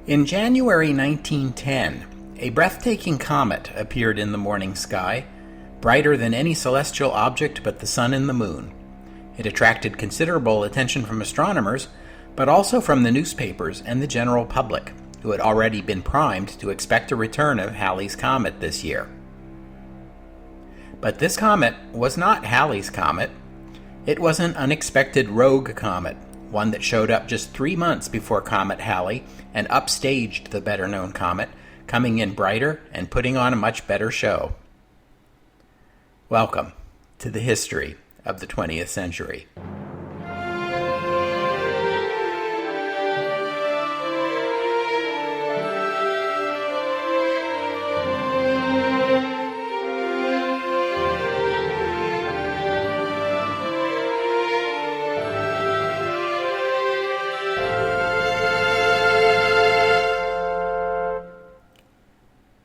In January 1910, a breathtaking comet appeared in the morning sky, brighter than any celestial object but the sun and the moon. It attracted considerable attention from astronomers, but also from the newspapers and the general public, who had already been primed to expect a return of Halley's Comet this year. But this comet was not Halley's Comet. It was an unexpected rogue comet, one that showed up just 3 months before Comet Halley and upstaged the better-known comet, coming in brighter and putting on a much better show. Welcome to the history of the 20th century.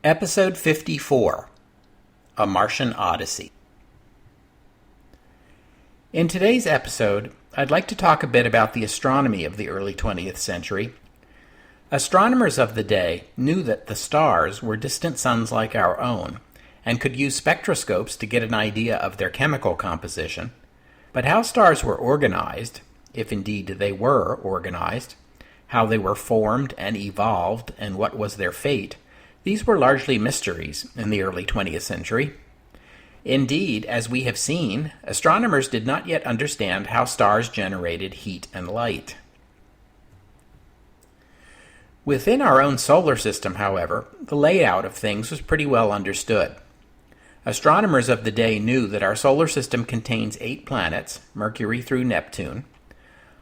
Episode 54, A Martian Odyssey. In today's episode, I'd like to talk a bit about the astronomy of the early 20th century. Astronomers of the day knew that the stars were distant suns like our own, and could use spectroscopes to get an idea of their chemical composition. But how stars were organized, if indeed they were organized, how they were formed and evolved, and what was their fate, these were largely mysteries in the early 20th century. Indeed, as we have seen, astronomers did not yet understand how stars generated heat and light. Within our own solar system, however, the layout of things was pretty well understood. Astronomers of the day knew that our solar system contains 8 planets, Mercury through Neptune.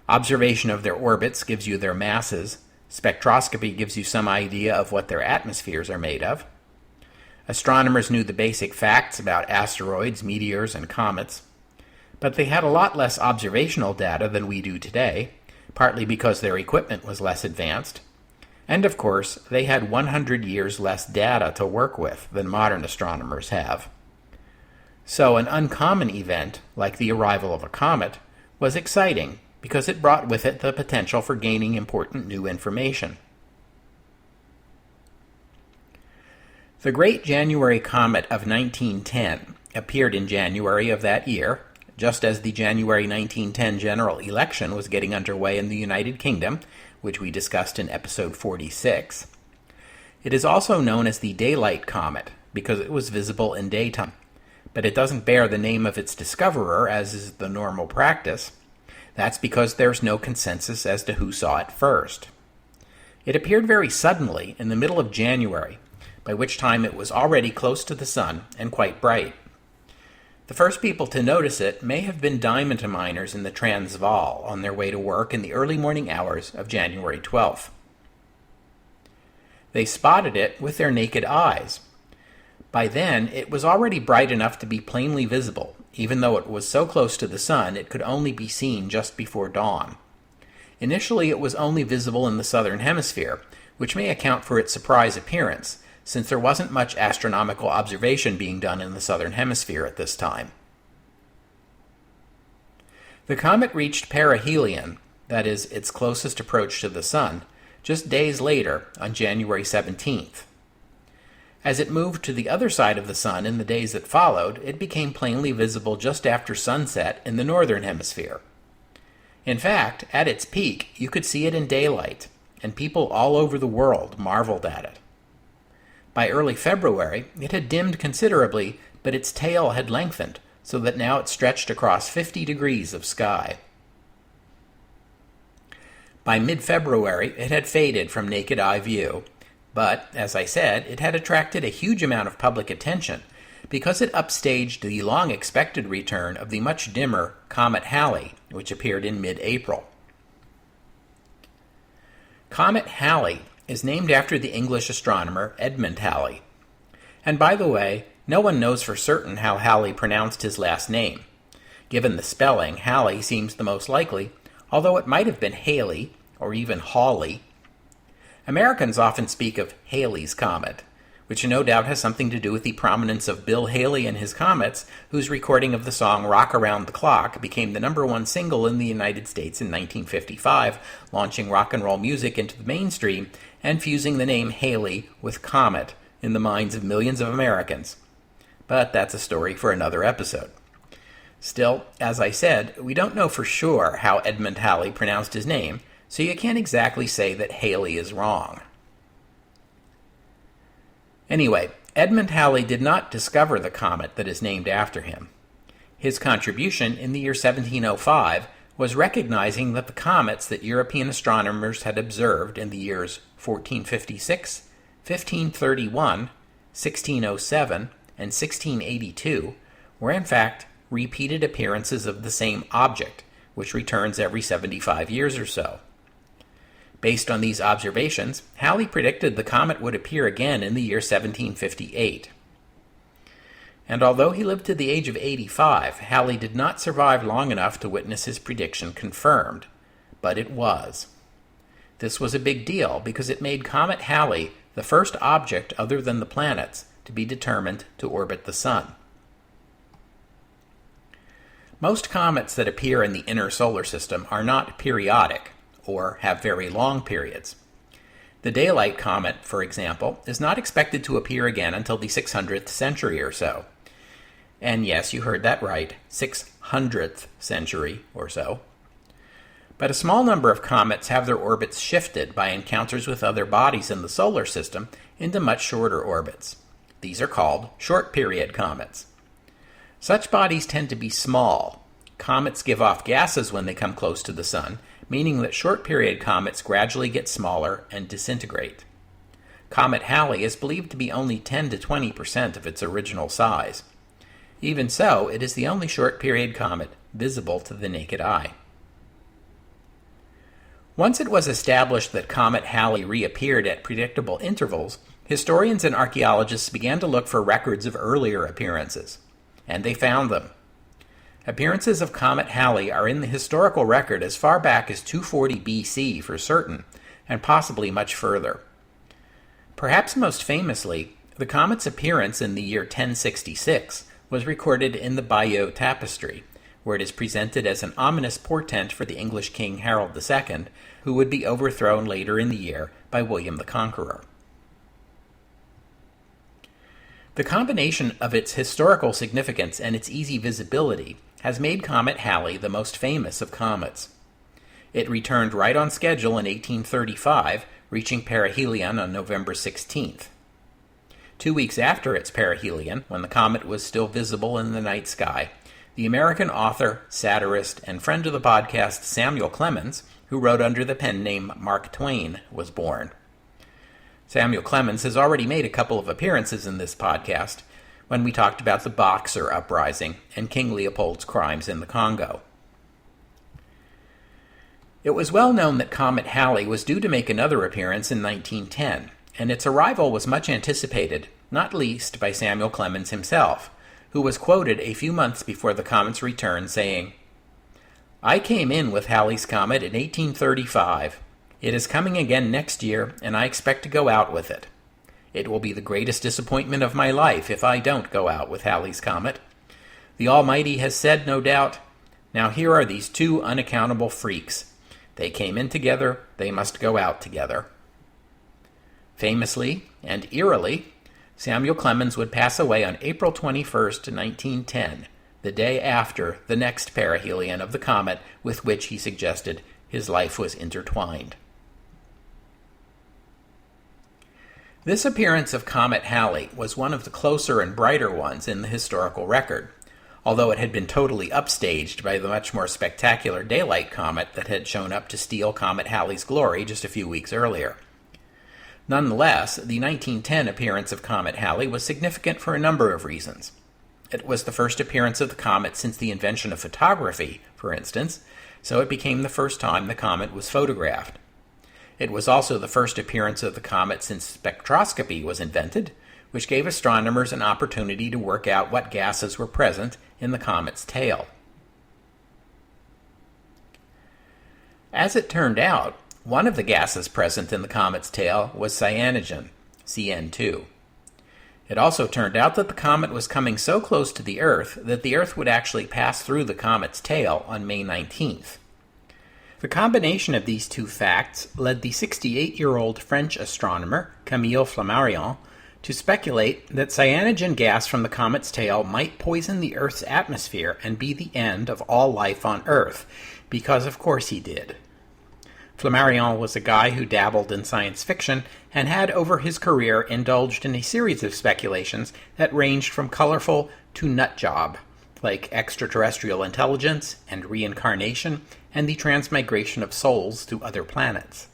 Observation of their orbits gives you their masses. Spectroscopy gives you some idea of what their atmospheres are made of. Astronomers knew the basic facts about asteroids, meteors, and comets, but they had a lot less observational data than we do today, partly because their equipment was less advanced, and of course, they had 100 years less data to work with than modern astronomers have. So an uncommon event, like the arrival of a comet, was exciting, because it brought with it the potential for gaining important new information. The Great January Comet of 1910 appeared in January of that year, just as the January 1910 general election was getting underway in the United Kingdom, which we discussed in episode 46. It is also known as the Daylight Comet, because it was visible in daytime, but it doesn't bear the name of its discoverer, as is the normal practice. That's because there's no consensus as to who saw it first. It appeared very suddenly in the middle of January, by which time it was already close to the sun and quite bright. The first people to notice it may have been diamond miners in the Transvaal on their way to work in the early morning hours of January 12th. They spotted it with their naked eyes. By then, it was already bright enough to be plainly visible, even though it was so close to the sun it could only be seen just before dawn. Initially, it was only visible in the southern hemisphere, which may account for its surprise appearance, since there wasn't much astronomical observation being done in the southern hemisphere at this time. The comet reached perihelion, that is, its closest approach to the sun, just days later, on January 17th. As it moved to the other side of the sun in the days that followed, it became plainly visible just after sunset in the northern hemisphere. In fact, at its peak, you could see it in daylight, and people all over the world marveled at it. By early February, it had dimmed considerably, but its tail had lengthened, so that now it stretched across 50 degrees of sky. By mid-February, it had faded from naked eye view, but, as I said, it had attracted a huge amount of public attention because it upstaged the long-expected return of the much dimmer Comet Halley, which appeared in mid-April. Comet Halley is named after the English astronomer Edmund Halley. And by the way, no one knows for certain how Halley pronounced his last name. Given the spelling, Halley seems the most likely, although it might have been Haley or even Hawley. Americans often speak of Halley's Comet, which no doubt has something to do with the prominence of Bill Haley and his Comets, whose recording of the song Rock Around the Clock became the #1 single in the United States in 1955, launching rock and roll music into the mainstream and fusing the name Haley with Comet in the minds of millions of Americans. But that's a story for another episode. Still, as I said, we don't know for sure how Edmund Halley pronounced his name, so you can't exactly say that Haley is wrong. Anyway, Edmund Halley did not discover the comet that is named after him. His contribution in the year 1705 was recognizing that the comets that European astronomers had observed in the years 1456, 1531, 1607, and 1682 were in fact repeated appearances of the same object, which returns every 75 years or so. Based on these observations, Halley predicted the comet would appear again in the year 1758. And although he lived to the age of 85, Halley did not survive long enough to witness his prediction confirmed. But it was. This was a big deal because it made Comet Halley the first object other than the planets to be determined to orbit the Sun. Most comets that appear in the inner solar system are not periodic, or have very long periods. The daylight comet, for example, is not expected to appear again until the 600th century or so. And yes, you heard that right, 600th century or so. But a small number of comets have their orbits shifted by encounters with other bodies in the solar system into much shorter orbits. These are called short-period comets. Such bodies tend to be small. Comets give off gases when they come close to the Sun, meaning that short-period comets gradually get smaller and disintegrate. Comet Halley is believed to be only 10 to 20% of its original size. Even so, it is the only short-period comet visible to the naked eye. Once it was established that Comet Halley reappeared at predictable intervals, historians and archaeologists began to look for records of earlier appearances. And they found them. Appearances of Comet Halley are in the historical record as far back as 240 BC for certain, and possibly much further. Perhaps most famously, the comet's appearance in the year 1066 was recorded in the Bayeux Tapestry, where it is presented as an ominous portent for the English King Harold II, who would be overthrown later in the year by William the Conqueror. The combination of its historical significance and its easy visibility has made Comet Halley the most famous of comets. It returned right on schedule in 1835, reaching perihelion on November 16th. 2 weeks after its perihelion, when the comet was still visible in the night sky, the American author, satirist, and friend of the podcast Samuel Clemens, who wrote under the pen name Mark Twain, was born. Samuel Clemens has already made a couple of appearances in this podcast when we talked about the Boxer Uprising and King Leopold's crimes in the Congo. It was well known that Comet Halley was due to make another appearance in 1910, and its arrival was much anticipated, not least by Samuel Clemens himself, who was quoted a few months before the comet's return saying, "I came in with Halley's comet in 1835. It is coming again next year, and I expect to go out with it. It will be the greatest disappointment of my life if I don't go out with Halley's comet. The Almighty has said, no doubt, 'Now here are these two unaccountable freaks. They came in together, they must go out together.'" Famously and eerily, Samuel Clemens would pass away on April 21st, 1910, the day after the next perihelion of the comet with which he suggested his life was intertwined. This appearance of Comet Halley was one of the closer and brighter ones in the historical record, although it had been totally upstaged by the much more spectacular daylight comet that had shown up to steal Comet Halley's glory just a few weeks earlier. Nonetheless, the 1910 appearance of Comet Halley was significant for a number of reasons. It was the first appearance of the comet since the invention of photography, for instance, so it became the first time the comet was photographed. It was also the first appearance of the comet since spectroscopy was invented, which gave astronomers an opportunity to work out what gases were present in the comet's tail. As it turned out, one of the gases present in the comet's tail was cyanogen, CN2. It also turned out that the comet was coming so close to the Earth that the Earth would actually pass through the comet's tail on May 19th. The combination of these two facts led the 68-year-old French astronomer Camille Flammarion to speculate that cyanogen gas from the comet's tail might poison the Earth's atmosphere and be the end of all life on Earth, because of course he did. Flammarion was a guy who dabbled in science fiction and had over his career indulged in a series of speculations that ranged from colorful to nutjob, like extraterrestrial intelligence and reincarnation and the transmigration of souls to other planets.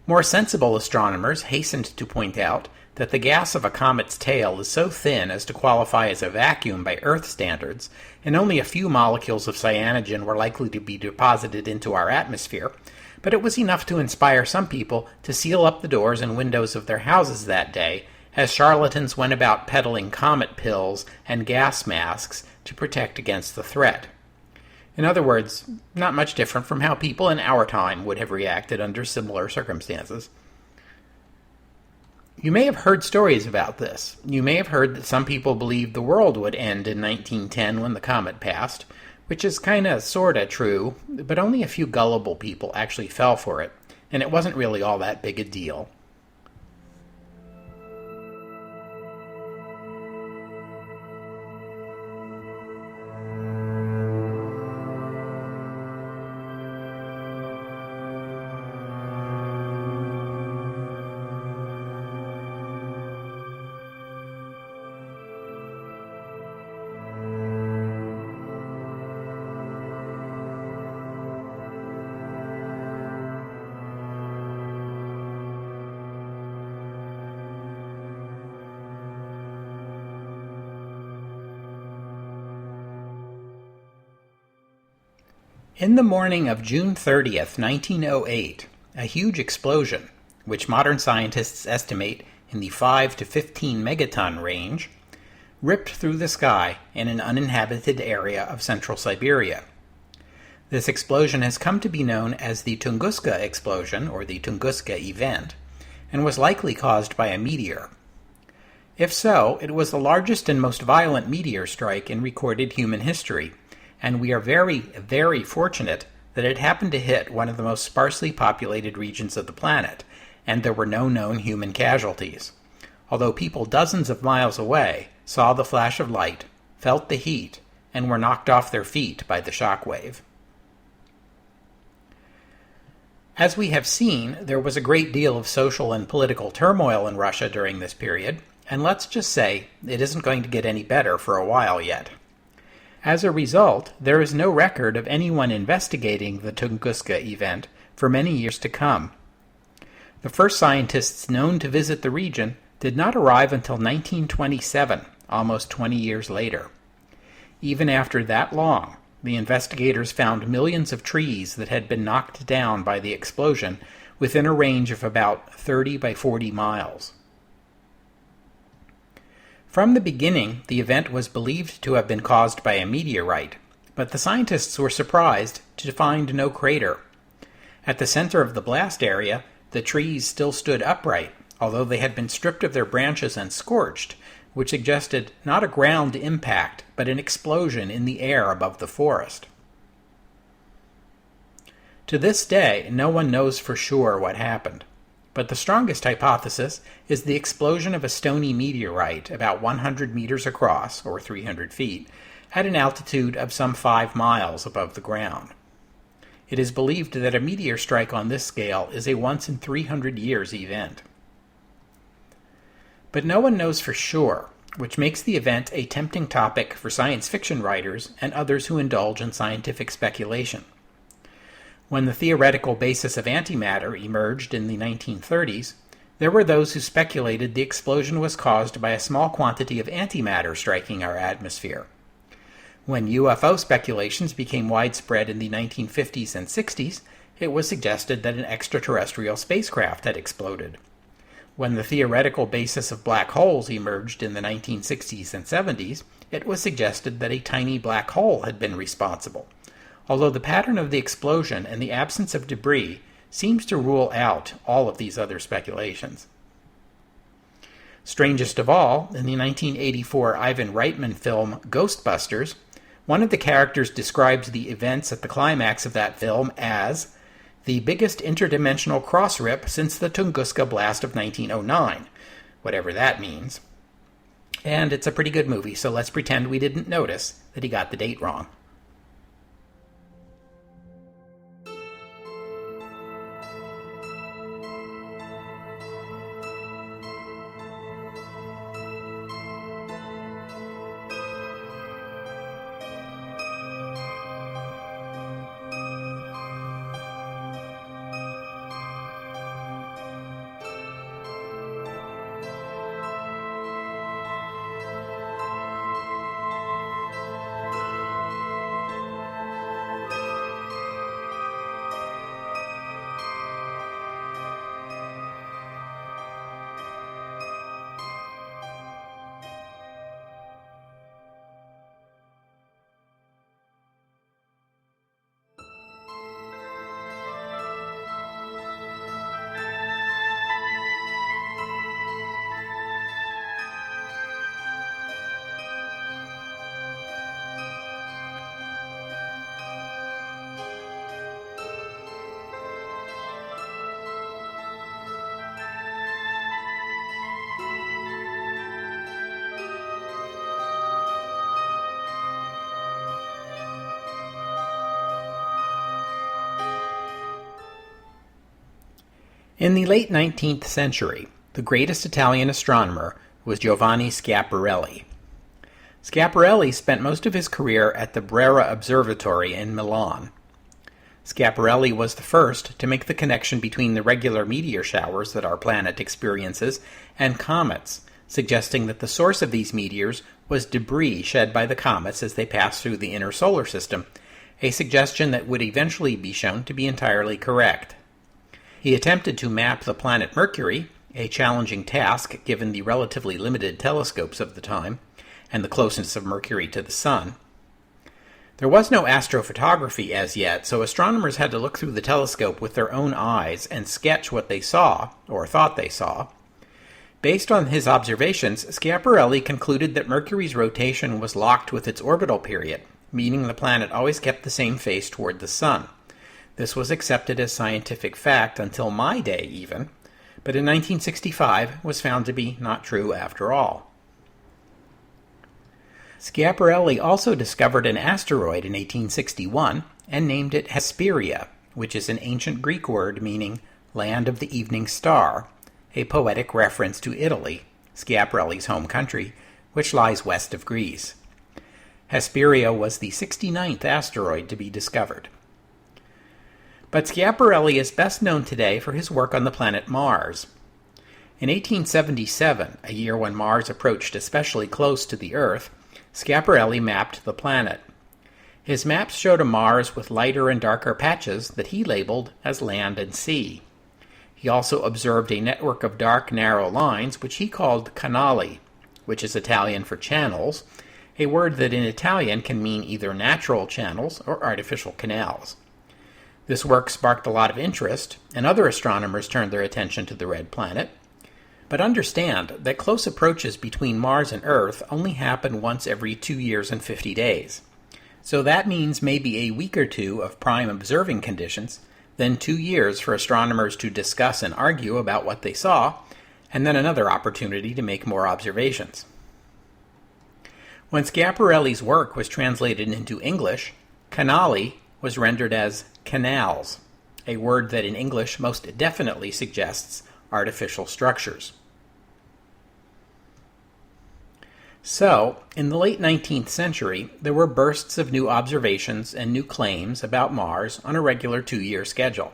More sensible astronomers hastened to point out that the gas of a comet's tail is so thin as to qualify as a vacuum by Earth standards, and only a few molecules of cyanogen were likely to be deposited into our atmosphere, but it was enough to inspire some people to seal up the doors and windows of their houses that day, as charlatans went about peddling comet pills and gas masks to protect against the threat. In other words, not much different from how people in our time would have reacted under similar circumstances. You may have heard stories about this. You may have heard that some people believed the world would end in 1910 when the comet passed, which is kinda sorta true, but only a few gullible people actually fell for it, and it wasn't really all that big a deal. In the morning of June 30th, 1908, a huge explosion, which modern scientists estimate in the 5 to 15 megaton range, ripped through the sky in an uninhabited area of central Siberia. This explosion has come to be known as the Tunguska explosion, or the Tunguska event, and was likely caused by a meteor. If so, it was the largest and most violent meteor strike in recorded human history, and we are very, very fortunate that it happened to hit one of the most sparsely populated regions of the planet, and there were no known human casualties, although people dozens of miles away saw the flash of light, felt the heat, and were knocked off their feet by the shock wave. As we have seen, there was a great deal of social and political turmoil in Russia during this period, and let's just say it isn't going to get any better for a while yet. As a result, there is no record of anyone investigating the Tunguska event for many years to come. The first scientists known to visit the region did not arrive until 1927, almost 20 years later. Even after that long, the investigators found millions of trees that had been knocked down by the explosion within a range of about 30 by 40 miles. From the beginning, the event was believed to have been caused by a meteorite, but the scientists were surprised to find no crater. At the center of the blast area, the trees still stood upright, although they had been stripped of their branches and scorched, which suggested not a ground impact, but an explosion in the air above the forest. To this day, no one knows for sure what happened, but the strongest hypothesis is the explosion of a stony meteorite about 100 meters across, or 300 feet, at an altitude of some 5 miles above the ground. It is believed that a meteor strike on this scale is a once in 300 years event. But no one knows for sure, which makes the event a tempting topic for science fiction writers and others who indulge in scientific speculation. When the theoretical basis of antimatter emerged in the 1930s, there were those who speculated the explosion was caused by a small quantity of antimatter striking our atmosphere. When UFO speculations became widespread in the 1950s and 60s, it was suggested that an extraterrestrial spacecraft had exploded. When the theoretical basis of black holes emerged in the 1960s and 70s, it was suggested that a tiny black hole had been responsible, although the pattern of the explosion and the absence of debris seems to rule out all of these other speculations. Strangest of all, in the 1984 Ivan Reitman film Ghostbusters, one of the characters describes the events at the climax of that film as the biggest interdimensional cross-rip since the Tunguska blast of 1909, whatever that means. And it's a pretty good movie, so let's pretend we didn't notice that he got the date wrong. In the late 19th century, the greatest Italian astronomer was Giovanni Schiaparelli. Schiaparelli spent most of his career at the Brera Observatory in Milan. Schiaparelli was the first to make the connection between the regular meteor showers that our planet experiences and comets, suggesting that the source of these meteors was debris shed by the comets as they pass through the inner solar system, a suggestion that would eventually be shown to be entirely correct. He attempted to map the planet Mercury, a challenging task given the relatively limited telescopes of the time and the closeness of Mercury to the Sun. There was no astrophotography as yet, so astronomers had to look through the telescope with their own eyes and sketch what they saw, or thought they saw. Based on his observations, Schiaparelli concluded that Mercury's rotation was locked with its orbital period, meaning the planet always kept the same face toward the Sun. This was accepted as scientific fact until my day even, but in 1965 was found to be not true after all. Schiaparelli also discovered an asteroid in 1861 and named it Hesperia, which is an ancient Greek word meaning land of the evening star, a poetic reference to Italy, Schiaparelli's home country, which lies west of Greece. Hesperia was the 69th asteroid to be discovered. But Schiaparelli is best known today for his work on the planet Mars. In 1877, a year when Mars approached especially close to the Earth, Schiaparelli mapped the planet. His maps showed a Mars with lighter and darker patches that he labeled as land and sea. He also observed a network of dark, narrow lines which he called canali, which is Italian for channels, a word that in Italian can mean either natural channels or artificial canals. This work sparked a lot of interest, and other astronomers turned their attention to the red planet. But understand that close approaches between Mars and Earth only happen once every 2 years and 50 days. So that means maybe a week or two of prime observing conditions, then 2 years for astronomers to discuss and argue about what they saw, and then another opportunity to make more observations. When Schiaparelli's work was translated into English, canali was rendered as canals, a word that in English most definitely suggests artificial structures. So, in the late 19th century, there were bursts of new observations and new claims about Mars on a regular 2-year schedule.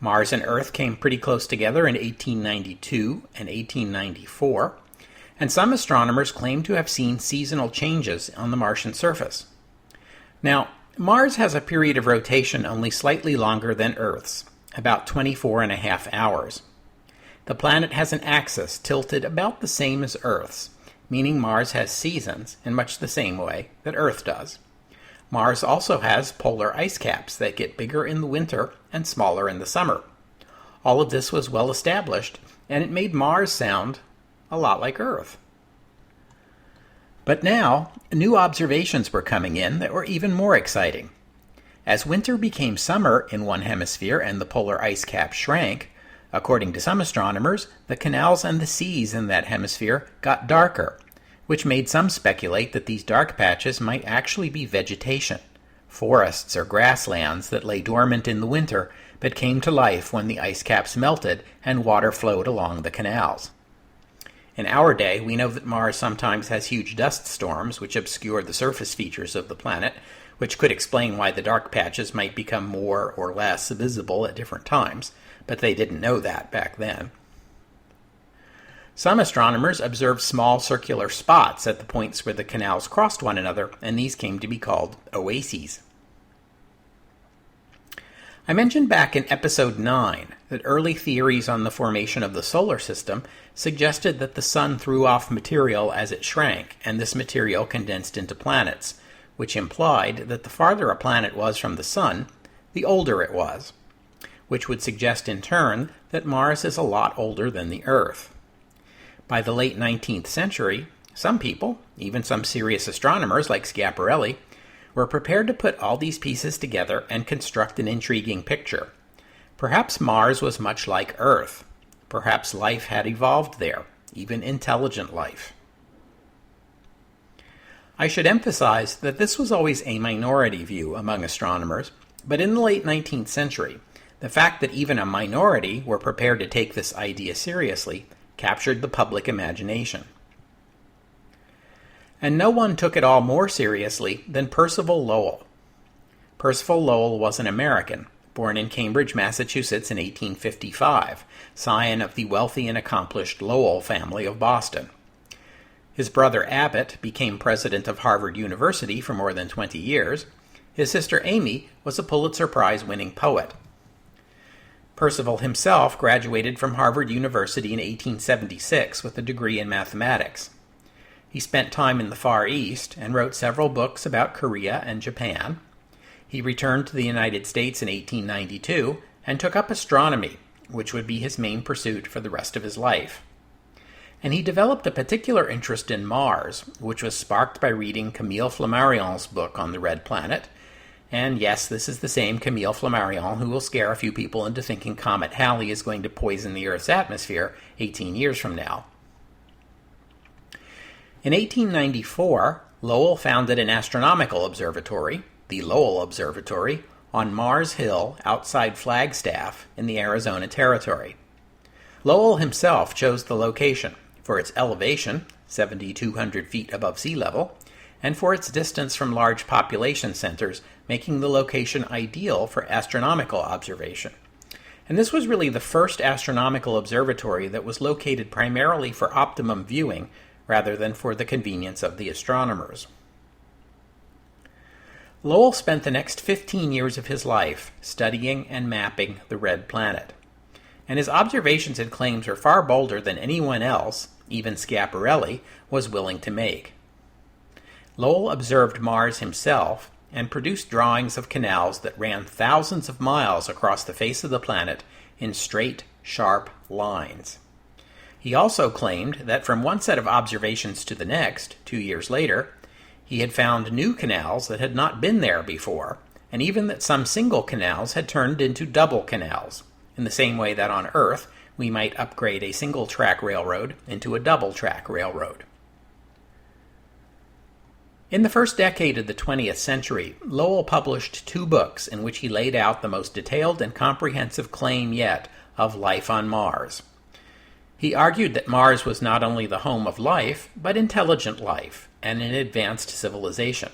Mars and Earth came pretty close together in 1892 and 1894, and some astronomers claim to have seen seasonal changes on the Martian surface. Now, Mars has a period of rotation only slightly longer than Earth's, about 24.5 hours. The planet has an axis tilted about the same as Earth's, meaning Mars has seasons in much the same way that Earth does. Mars also has polar ice caps that get bigger in the winter and smaller in the summer. All of this was well established, and it made Mars sound a lot like Earth. But now, new observations were coming in that were even more exciting. As winter became summer in one hemisphere and the polar ice cap shrank, according to some astronomers, the canals and the seas in that hemisphere got darker, which made some speculate that these dark patches might actually be vegetation, forests or grasslands that lay dormant in the winter but came to life when the ice caps melted and water flowed along the canals. In our day, we know that Mars sometimes has huge dust storms which obscure the surface features of the planet, which could explain why the dark patches might become more or less visible at different times, but they didn't know that back then. Some astronomers observed small circular spots at the points where the canals crossed one another, and these came to be called oases. I mentioned back in episode 9 that early theories on the formation of the solar system suggested that the sun threw off material as it shrank, and this material condensed into planets, which implied that the farther a planet was from the sun, the older it was, which would suggest in turn that Mars is a lot older than the Earth. By the late 19th century, some people, even some serious astronomers like Schiaparelli, were prepared to put all these pieces together and construct an intriguing picture. Perhaps Mars was much like Earth. Perhaps life had evolved there, even intelligent life. I should emphasize that this was always a minority view among astronomers, but in the late 19th century, the fact that even a minority were prepared to take this idea seriously captured the public imagination. And no one took it all more seriously than Percival Lowell. Percival Lowell was an American, born in Cambridge, Massachusetts in 1855, scion of the wealthy and accomplished Lowell family of Boston. His brother Abbott became president of Harvard University for more than 20 years. His sister Amy was a Pulitzer Prize-winning poet. Percival himself graduated from Harvard University in 1876 with a degree in mathematics. He spent time in the Far East and wrote several books about Korea and Japan. He returned to the United States in 1892 and took up astronomy, which would be his main pursuit for the rest of his life. And he developed a particular interest in Mars, which was sparked by reading Camille Flammarion's book on the Red Planet. And yes, this is the same Camille Flammarion who will scare a few people into thinking Comet Halley is going to poison the Earth's atmosphere 18 years from now. In 1894, Lowell founded an astronomical observatory, the Lowell Observatory, on Mars Hill outside Flagstaff in the Arizona Territory. Lowell himself chose the location for its elevation, 7,200 feet above sea level, and for its distance from large population centers, making the location ideal for astronomical observation. And this was really the first astronomical observatory that was located primarily for optimum viewing rather than for the convenience of the astronomers. Lowell spent the next 15 years of his life studying and mapping the Red Planet. And his observations and claims are far bolder than anyone else, even Schiaparelli, was willing to make. Lowell observed Mars himself and produced drawings of canals that ran thousands of miles across the face of the planet in straight, sharp lines. He also claimed that from one set of observations to the next, 2 years later, he had found new canals that had not been there before, and even that some single canals had turned into double canals, in the same way that on Earth we might upgrade a single-track railroad into a double-track railroad. In the first decade of the 20th century, Lowell published 2 books in which he laid out the most detailed and comprehensive claim yet of life on Mars. He argued that Mars was not only the home of life, but intelligent life, and an advanced civilization.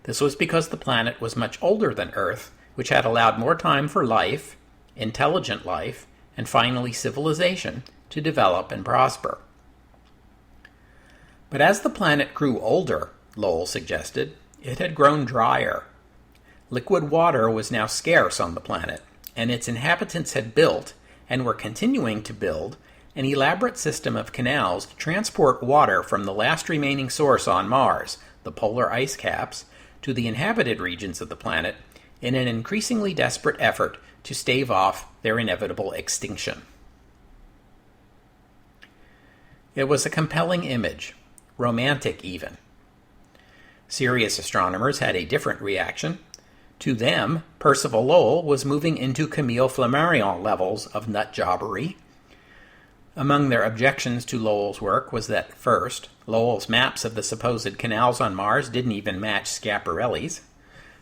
This was because the planet was much older than Earth, which had allowed more time for life, intelligent life, and finally civilization to develop and prosper. But as the planet grew older, Lowell suggested, it had grown drier. Liquid water was now scarce on the planet, and its inhabitants had built, and were continuing to build, an elaborate system of canals to transport water from the last remaining source on Mars, the polar ice caps, to the inhabited regions of the planet in an increasingly desperate effort to stave off their inevitable extinction. It was a compelling image, romantic even. Serious astronomers had a different reaction. To them, Percival Lowell was moving into Camille Flammarion levels of nutjobbery. Among their objections to Lowell's work was that, first, Lowell's maps of the supposed canals on Mars didn't even match Schiaparelli's.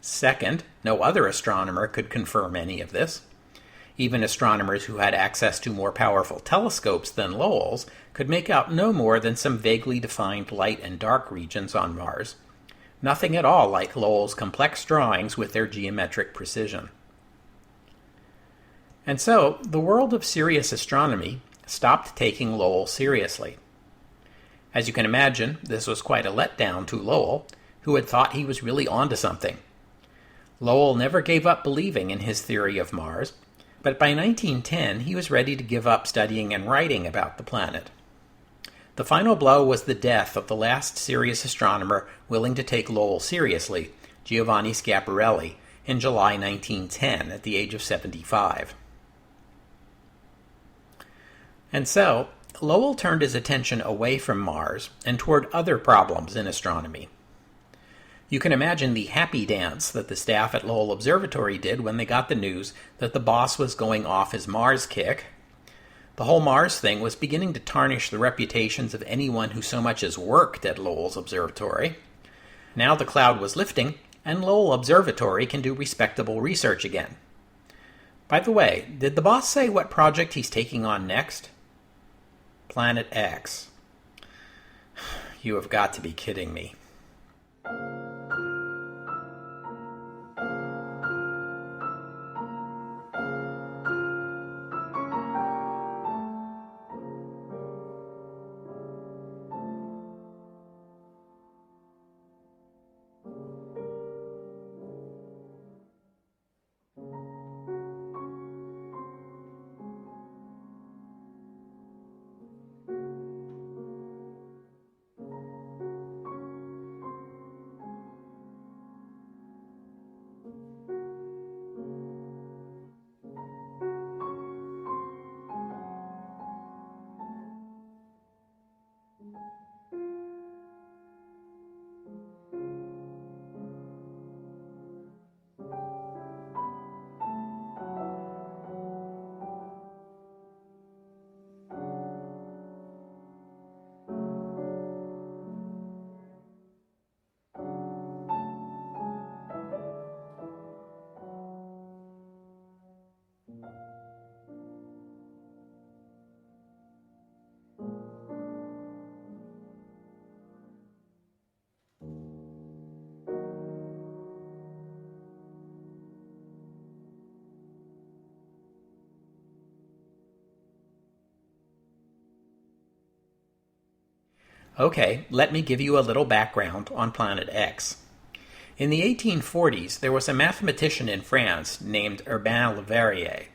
Second, no other astronomer could confirm any of this. Even astronomers who had access to more powerful telescopes than Lowell's could make out no more than some vaguely defined light and dark regions on Mars. Nothing at all like Lowell's complex drawings with their geometric precision. And so, the world of serious astronomy stopped taking Lowell seriously. As you can imagine, this was quite a letdown to Lowell, who had thought he was really onto something. Lowell never gave up believing in his theory of Mars, but by 1910 he was ready to give up studying and writing about the planet. The final blow was the death of the last serious astronomer willing to take Lowell seriously, Giovanni Schiaparelli, in July 1910 at the age of 75. And so, Lowell turned his attention away from Mars and toward other problems in astronomy. You can imagine the happy dance that the staff at Lowell Observatory did when they got the news that the boss was going off his Mars kick. The whole Mars thing was beginning to tarnish the reputations of anyone who so much as worked at Lowell's Observatory. Now the cloud was lifting, and Lowell Observatory can do respectable research again. By the way, did the boss say what project he's taking on next? Planet X. You have got to be kidding me. Okay, let me give you a little background on Planet X. In the 1840s, there was a mathematician in France named Urbain Le Verrier.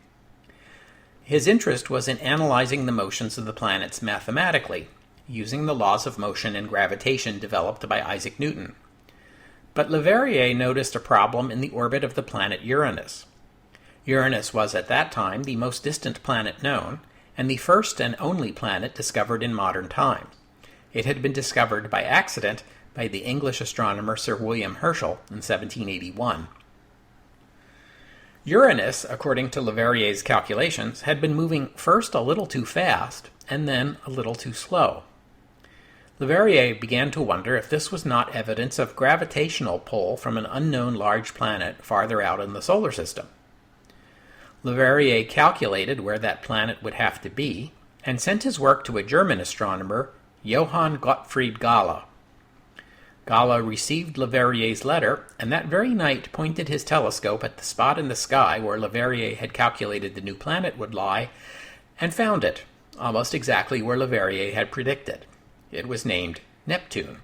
His interest was in analyzing the motions of the planets mathematically, using the laws of motion and gravitation developed by Isaac Newton. But Le Verrier noticed a problem in the orbit of the planet Uranus. Uranus was at that time the most distant planet known, and the first and only planet discovered in modern times. It had been discovered by accident by the English astronomer Sir William Herschel in 1781. Uranus, according to Le Verrier's calculations, had been moving first a little too fast and then a little too slow. Le Verrier began to wonder if this was not evidence of gravitational pull from an unknown large planet farther out in the solar system. Le Verrier calculated where that planet would have to be and sent his work to a German astronomer, Johann Gottfried Galle. Galle received Le Verrier's letter, and that very night pointed his telescope at the spot in the sky where Le Verrier had calculated the new planet would lie, and found it, almost exactly where Le Verrier had predicted. It was named Neptune.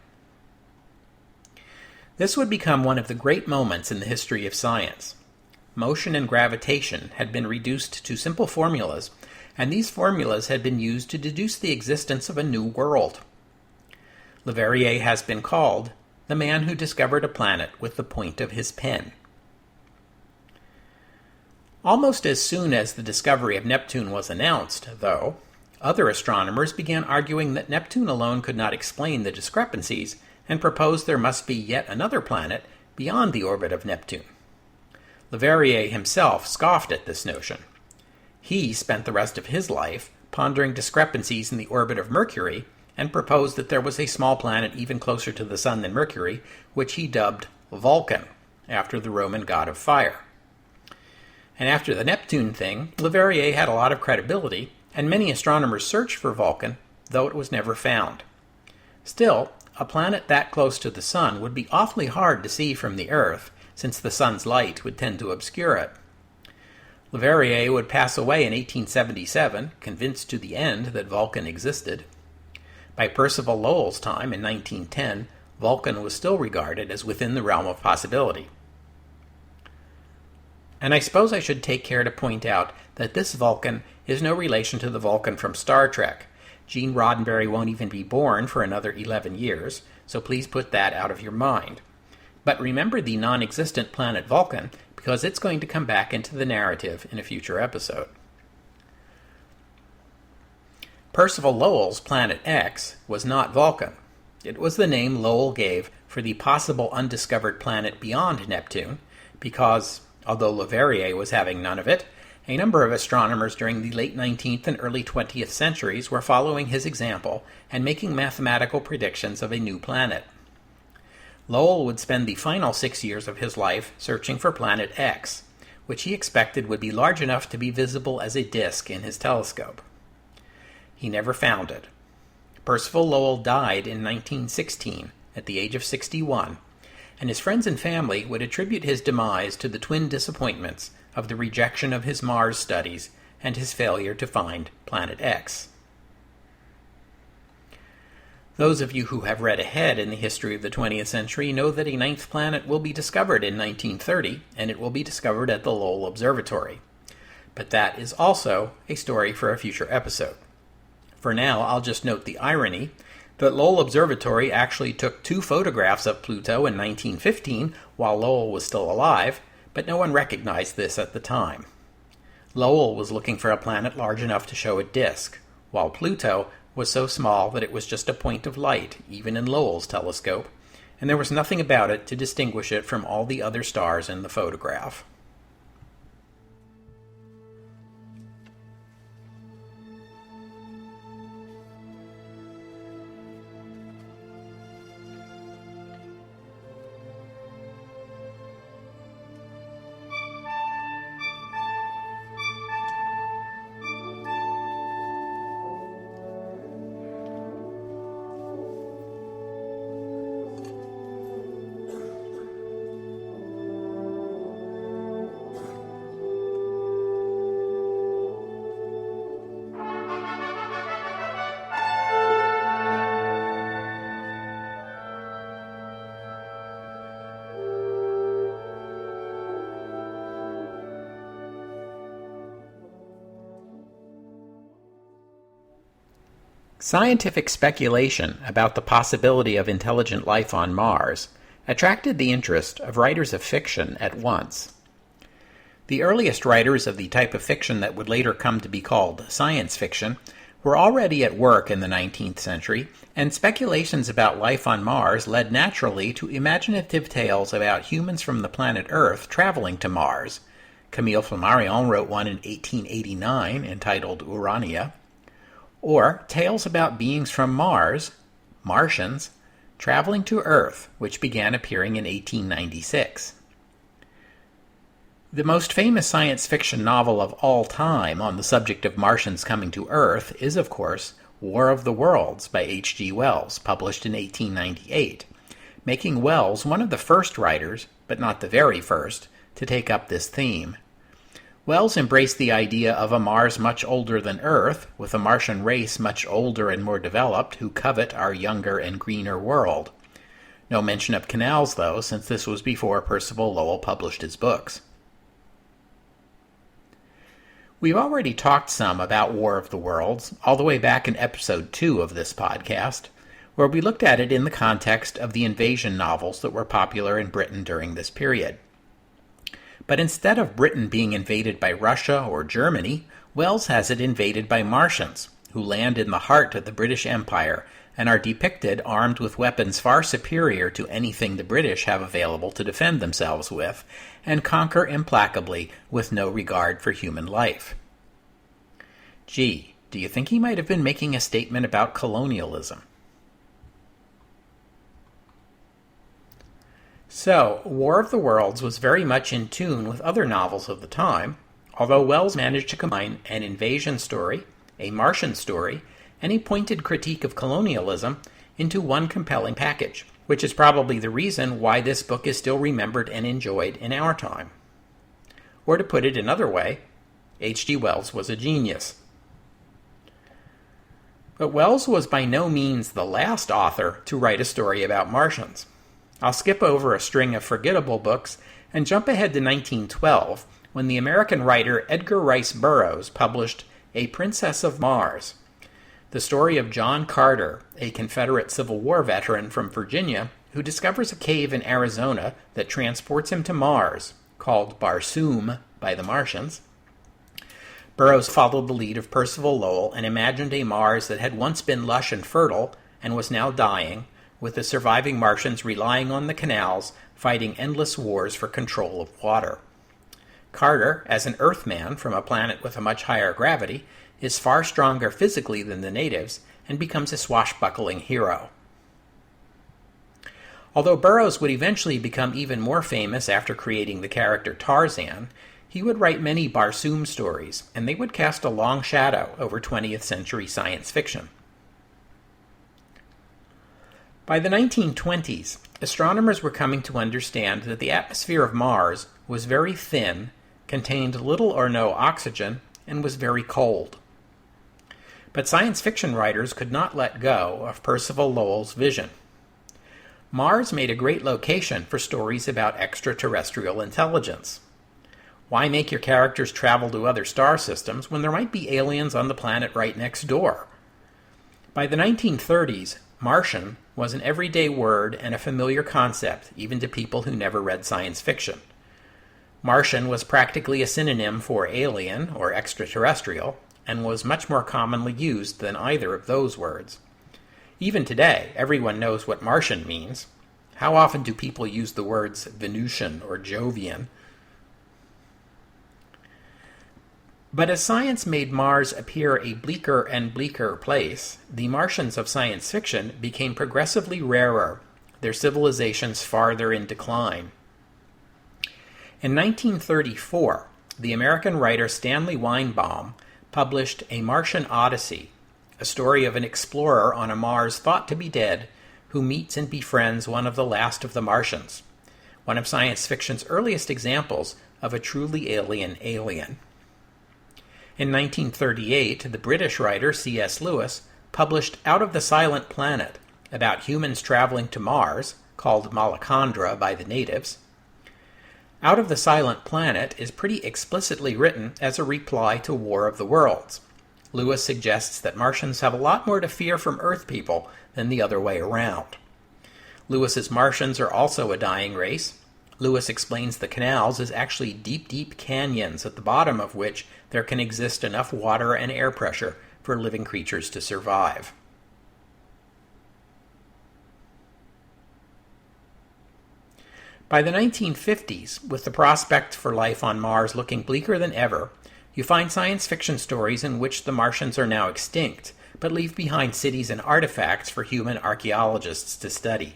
This would become one of the great moments in the history of science. Motion and gravitation had been reduced to simple formulas, and these formulas had been used to deduce the existence of a new world. Le Verrier has been called the man who discovered a planet with the point of his pen. Almost as soon as the discovery of Neptune was announced, though, Other astronomers began arguing that Neptune alone could not explain the discrepancies and proposed there must be yet another planet beyond the orbit of Neptune. Leverrier himself scoffed at this notion. He spent the rest of his life pondering discrepancies in the orbit of Mercury and proposed that there was a small planet even closer to the Sun than Mercury, which he dubbed Vulcan, after the Roman god of fire. And after the Neptune thing, Leverrier had a lot of credibility, and many astronomers searched for Vulcan, though it was never found. Still, a planet that close to the Sun would be awfully hard to see from the Earth, since the Sun's light would tend to obscure it. Leverrier would pass away in 1877, convinced to the end that Vulcan existed. By Percival Lowell's time in 1910, Vulcan was still regarded as within the realm of possibility. And I suppose I should take care to point out that this Vulcan is no relation to the Vulcan from Star Trek. Gene Roddenberry won't even be born for another 11 years, so please put that out of your mind. But remember the non-existent planet Vulcan, because it's going to come back into the narrative in a future episode. Percival Lowell's Planet X was not Vulcan. It was the name Lowell gave for the possible undiscovered planet beyond Neptune, because, although Leverrier was having none of it, a number of astronomers during the late 19th and early 20th centuries were following his example and making mathematical predictions of a new planet. Lowell would spend the final 6 years of his life searching for Planet X, which he expected would be large enough to be visible as a disk in his telescope. He never found it. Percival Lowell died in 1916 at the age of 61, and his friends and family would attribute his demise to the twin disappointments of the rejection of his Mars studies and his failure to find Planet X. Those of you who have read ahead in the history of the 20th century know that a ninth planet will be discovered in 1930, and it will be discovered at the Lowell Observatory. But that is also a story for a future episode. For now, I'll just note the irony that Lowell Observatory actually took 2 photographs of Pluto in 1915 while Lowell was still alive, but no one recognized this at the time. Lowell was looking for a planet large enough to show a disk, while Pluto was so small that it was just a point of light, even in Lowell's telescope, and there was nothing about it to distinguish it from all the other stars in the photograph. Scientific speculation about the possibility of intelligent life on Mars attracted the interest of writers of fiction at once. The earliest writers of the type of fiction that would later come to be called science fiction were already at work in the 19th century, and speculations about life on Mars led naturally to imaginative tales about humans from the planet Earth traveling to Mars. Camille Flammarion wrote one in 1889 entitled Urania. Or tales about beings from Mars, Martians, traveling to Earth, which began appearing in 1896. The most famous science fiction novel of all time on the subject of Martians coming to Earth is, of course, War of the Worlds by H.G. Wells, published in 1898, making Wells one of the first writers, but not the very first, to take up this theme. Wells embraced the idea of a Mars much older than Earth, with a Martian race much older and more developed who covet our younger and greener world. No mention of canals, though, since this was before Percival Lowell published his books. We've already talked some about War of the Worlds, all the way back in episode 2 of this podcast, where we looked at it in the context of the invasion novels that were popular in Britain during this period. But instead of Britain being invaded by Russia or Germany, Wells has it invaded by Martians, who land in the heart of the British Empire and are depicted armed with weapons far superior to anything the British have available to defend themselves with, and conquer implacably with no regard for human life. Gee, do you think he might have been making a statement about colonialism? So, War of the Worlds was very much in tune with other novels of the time, although Wells managed to combine an invasion story, a Martian story, and a pointed critique of colonialism into one compelling package, which is probably the reason why this book is still remembered and enjoyed in our time. Or to put it another way, H.G. Wells was a genius. But Wells was by no means the last author to write a story about Martians. I'll skip over a string of forgettable books and jump ahead to 1912, when the American writer Edgar Rice Burroughs published A Princess of Mars, the story of John Carter, a Confederate Civil War veteran from Virginia, who discovers a cave in Arizona that transports him to Mars, called Barsoom by the Martians. Burroughs followed the lead of Percival Lowell and imagined a Mars that had once been lush and fertile and was now dying, with the surviving Martians relying on the canals, fighting endless wars for control of water. Carter, as an Earthman from a planet with a much higher gravity, is far stronger physically than the natives and becomes a swashbuckling hero. Although Burroughs would eventually become even more famous after creating the character Tarzan, he would write many Barsoom stories, and they would cast a long shadow over 20th century science fiction. By the 1920s, astronomers were coming to understand that the atmosphere of Mars was very thin, contained little or no oxygen, and was very cold. But science fiction writers could not let go of Percival Lowell's vision. Mars made a great location for stories about extraterrestrial intelligence. Why make your characters travel to other star systems when there might be aliens on the planet right next door? By the 1930s, Martian was an everyday word and a familiar concept, even to people who never read science fiction. Martian was practically a synonym for alien or extraterrestrial, and was much more commonly used than either of those words. Even today, everyone knows what Martian means. How often do people use the words Venusian or Jovian? But as science made Mars appear a bleaker and bleaker place, the Martians of science fiction became progressively rarer, their civilizations farther in decline. In 1934, the American writer Stanley Weinbaum published A Martian Odyssey, a story of an explorer on a Mars thought to be dead who meets and befriends one of the last of the Martians, one of science fiction's earliest examples of a truly alien alien. In 1938, the British writer C.S. Lewis published Out of the Silent Planet, about humans traveling to Mars, called Malacandra by the natives. Out of the Silent Planet is pretty explicitly written as a reply to War of the Worlds. Lewis suggests that Martians have a lot more to fear from Earth people than the other way around. Lewis's Martians are also a dying race. Lewis explains the canals as actually deep, deep canyons at the bottom of which there can exist enough water and air pressure for living creatures to survive. By the 1950s, with the prospect for life on Mars looking bleaker than ever, you find science fiction stories in which the Martians are now extinct, but leave behind cities and artifacts for human archaeologists to study.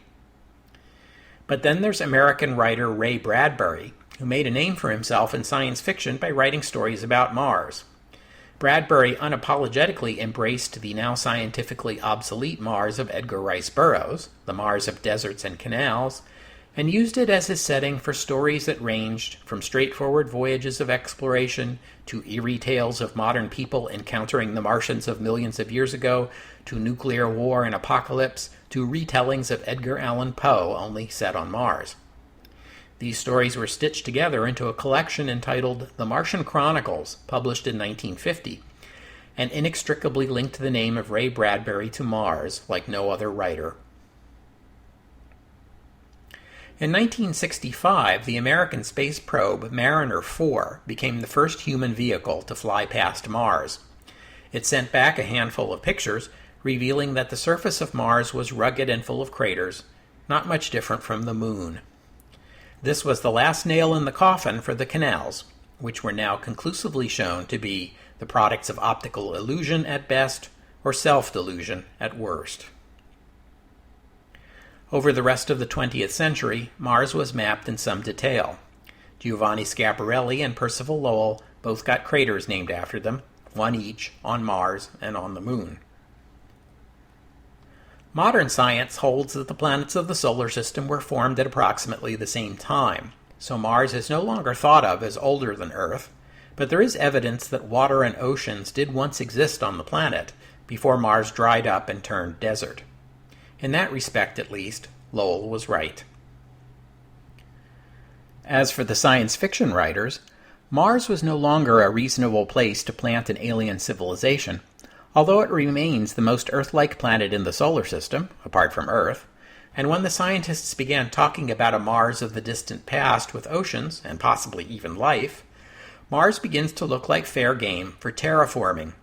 But then there's American writer Ray Bradbury, who made a name for himself in science fiction by writing stories about Mars. Bradbury unapologetically embraced the now scientifically obsolete Mars of Edgar Rice Burroughs, the Mars of deserts and canals, and used it as his setting for stories that ranged from straightforward voyages of exploration to eerie tales of modern people encountering the Martians of millions of years ago, to nuclear war and apocalypse, to retellings of Edgar Allan Poe, only set on Mars. These stories were stitched together into a collection entitled The Martian Chronicles, published in 1950, and inextricably linked the name of Ray Bradbury to Mars like no other writer. In 1965, the American space probe Mariner 4 became the first human vehicle to fly past Mars. It sent back a handful of pictures, revealing that the surface of Mars was rugged and full of craters, not much different from the Moon. This was the last nail in the coffin for the canals, which were now conclusively shown to be the products of optical illusion at best, or self-delusion at worst. Over the rest of the 20th century, Mars was mapped in some detail. Giovanni Schiaparelli and Percival Lowell both got craters named after them, one each on Mars and on the Moon. Modern science holds that the planets of the solar system were formed at approximately the same time, so Mars is no longer thought of as older than Earth, but there is evidence that water and oceans did once exist on the planet before Mars dried up and turned desert. In that respect, at least, Lowell was right. As for the science fiction writers, Mars was no longer a reasonable place to plant an alien civilization, although it remains the most Earth-like planet in the solar system, apart from Earth, and when the scientists began talking about a Mars of the distant past with oceans, and possibly even life, Mars begins to look like fair game for terraforming.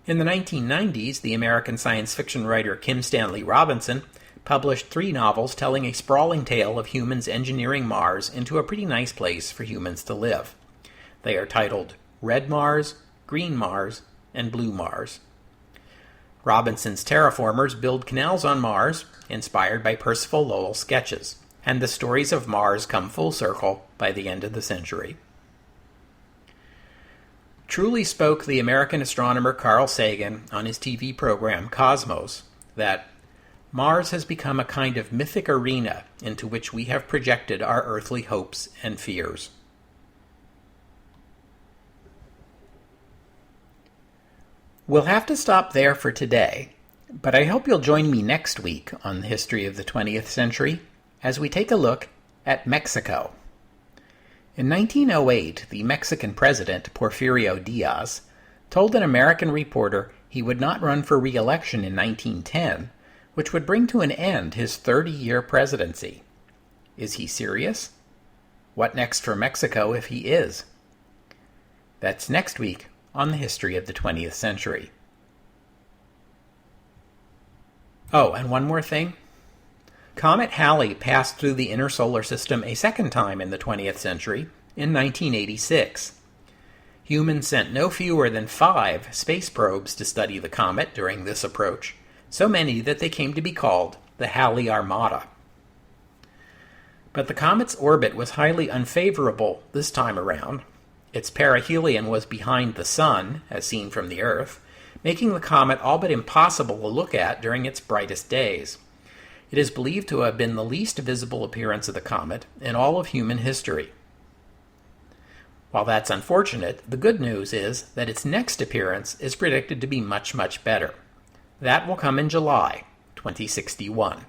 In the 1990s, the American science fiction writer Kim Stanley Robinson published 3 novels telling a sprawling tale of humans engineering Mars into a pretty nice place for humans to live. They are titled Red Mars, Green Mars, and Blue Mars. Robinson's terraformers build canals on Mars, inspired by Percival Lowell's sketches, and the stories of Mars come full circle by the end of the century. Truly spoke the American astronomer Carl Sagan on his TV program Cosmos that Mars has become a kind of mythic arena into which we have projected our earthly hopes and fears. We'll have to stop there for today, but I hope you'll join me next week on the history of the 20th century as we take a look at Mexico. In 1908, the Mexican president, Porfirio Diaz, told an American reporter he would not run for re-election in 1910, which would bring to an end his 30-year presidency. Is he serious? What next for Mexico if he is? That's next week on the history of the 20th century. Oh, and one more thing. Comet Halley passed through the inner solar system a second time in the 20th century, in 1986. Humans sent no fewer than 5 space probes to study the comet during this approach, so many that they came to be called the Halley Armada. But the comet's orbit was highly unfavorable this time around. Its perihelion was behind the Sun, as seen from the Earth, making the comet all but impossible to look at during its brightest days. It is believed to have been the least visible appearance of the comet in all of human history. While that's unfortunate, the good news is that its next appearance is predicted to be much, much better. That will come in July 2061.